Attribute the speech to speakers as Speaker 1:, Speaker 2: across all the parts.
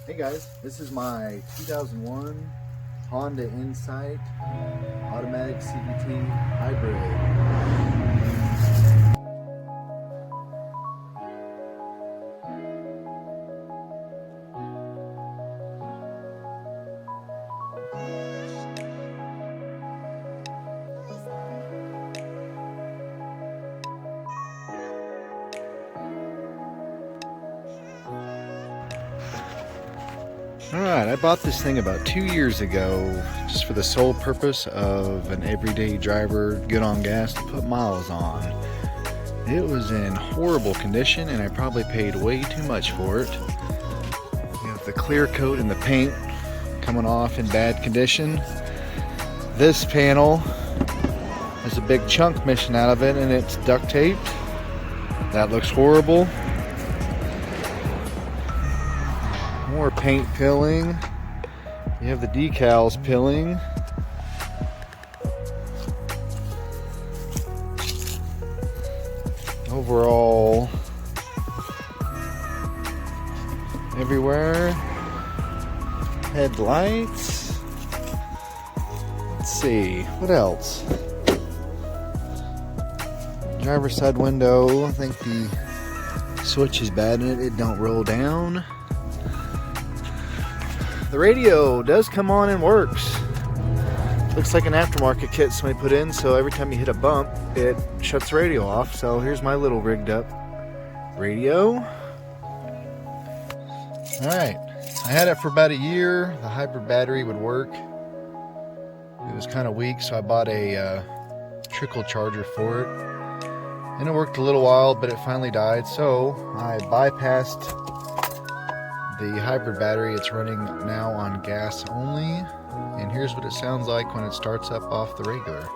Speaker 1: Hey guys, this is my 2001 Honda Insight automatic CVT hybrid. Alright, I bought this thing about 2 years ago just for the sole purpose of an everyday driver, good on gas, to put miles on. It was in horrible condition and I probably paid way too much for it. You have the clear coat and the paint coming off in bad condition. This panel has a big chunk missing out of it and it's duct taped. That looks horrible. More paint peeling. You have the decals peeling. Overall, everywhere. Headlights. Let's see, what else? Driver's side window. I think the switch is bad in it. It don't roll down. The radio does come on and works. Looks like an aftermarket kit somebody put in, so every time you hit a bump, it shuts the radio off. So here's my little rigged up radio. Alright, I had it for about a year. The hybrid battery would work. It was kind of weak, so I bought a trickle charger for it. And it worked a little while, but it finally died, so I bypassed the hybrid battery. It's running now on gas only, and here's what it sounds like when it starts up off the regular.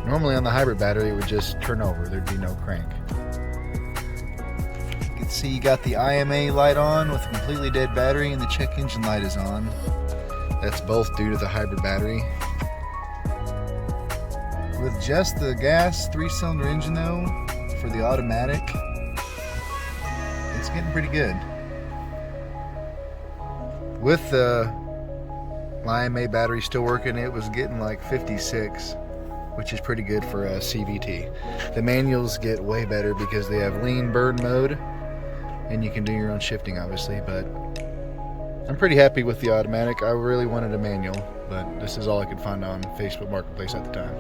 Speaker 1: Normally on the hybrid battery it would just turn over, there'd be no crank. You can see you got the IMA light on with a completely dead battery, and the check engine light is on. That's both due to the hybrid battery. With just the gas 3-cylinder engine though, for the automatic, it's getting pretty good. With the IMA battery still working, it was getting like 56, which is pretty good for a CVT. The manuals get way better because they have lean burn mode, and you can do your own shifting obviously, but I'm pretty happy with the automatic. I really wanted a manual, but this is all I could find on Facebook Marketplace at the time.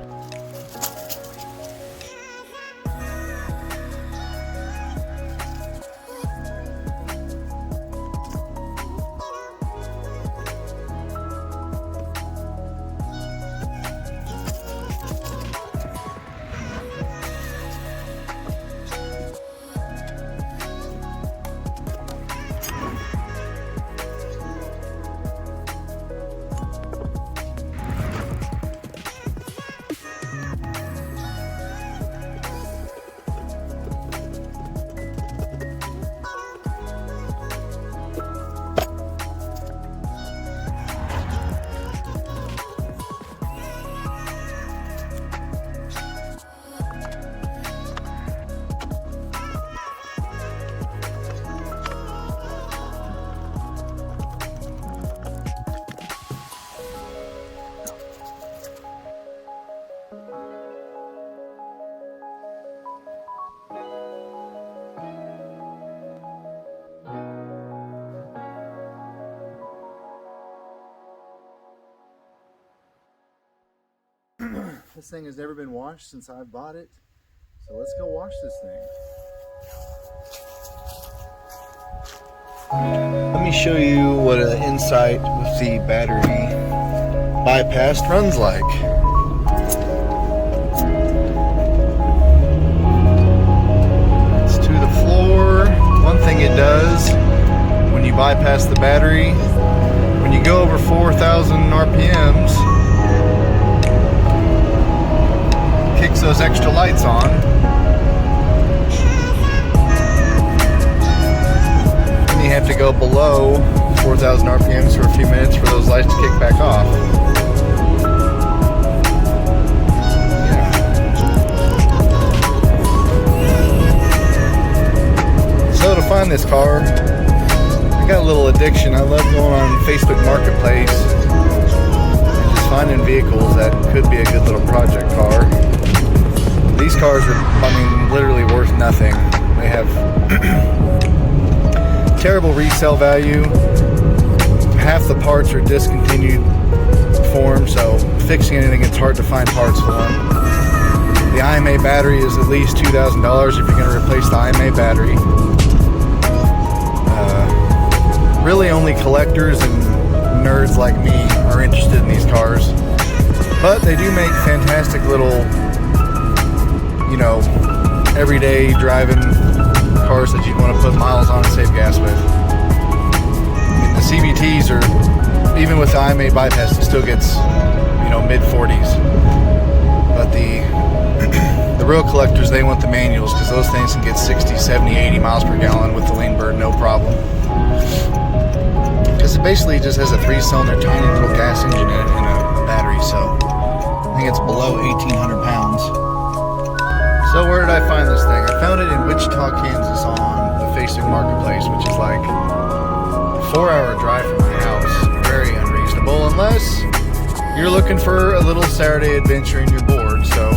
Speaker 1: This thing has never been washed since I bought it, so let's go wash this thing. Let me show you what an Insight with the battery bypassed runs like. It's to the floor. One thing it does when you bypass the battery, when you go over 4,000 RPMs, kicks those extra lights on. And you have to go below 4,000 RPMs for a few minutes for those lights to kick back off. Yeah. this car. I got a little addiction. I love going on Facebook Marketplace and just finding vehicles that could be a good little project car. These cars are, I mean, literally worth nothing. They have terrible resale value. Half the parts are discontinued form, so fixing anything, it's hard to find parts for them. The IMA battery is at least $2,000 if you're going to replace the IMA battery. Really only collectors and nerds like me are interested in these cars. But they do make fantastic little, you know, everyday driving cars that you want to put miles on and save gas with. I mean, the CVTs are, even with the IMA bypass, it still gets, you know, mid-40s. But the real collectors, they want the manuals, because those things can get 60, 70, 80 miles per gallon with the lean bird, no problem. Because it basically just has a 3-cylinder tiny little gas engine in it and a battery, so I think it's below 1,800 pounds. So where did I find this thing? I found it in Wichita, Kansas on the Facebook Marketplace, which is like a 4-hour drive from my house. Very unreasonable, unless you're looking for a little Saturday adventure and you're bored. So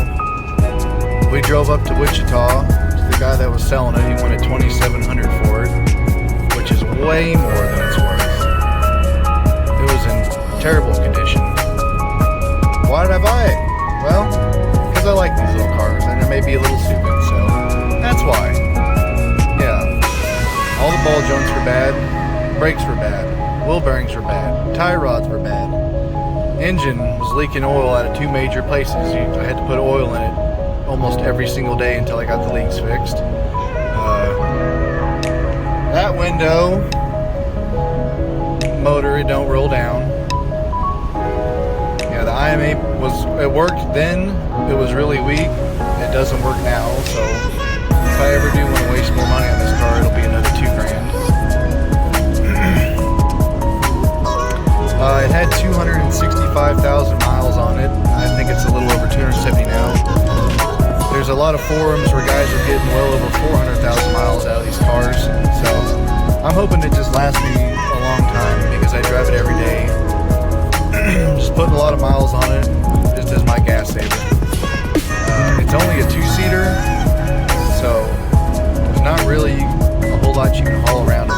Speaker 1: we drove up to Wichita to the guy that was selling it. He wanted $2,700 for it, which is way more than it's worth. It was in terrible condition. Why did I buy it? Well, because I like these little cars, and I may be a little stupid, so that's why. Yeah. All the ball joints were bad, brakes were bad, wheel bearings were bad, tie rods were bad. Engine was leaking oil out of 2 major places. I had to put oil in it almost every single day until I got the leaks fixed. That window motor, it don't roll down. Yeah, the IMA it worked then. It was really weak. It doesn't work now. So if I ever do want to waste more money on this car, it'll be another $2,000. It had 265,000 miles on it. I think it's a little over 270 now. There's a lot of forums where guys are getting well over 400,000 miles out of these cars. So I'm hoping it just lasts me a long time because I drive it every day. Just putting a lot of miles on it just as my gas saver. It's only a 2-seater, so there's not really a whole lot you can haul around.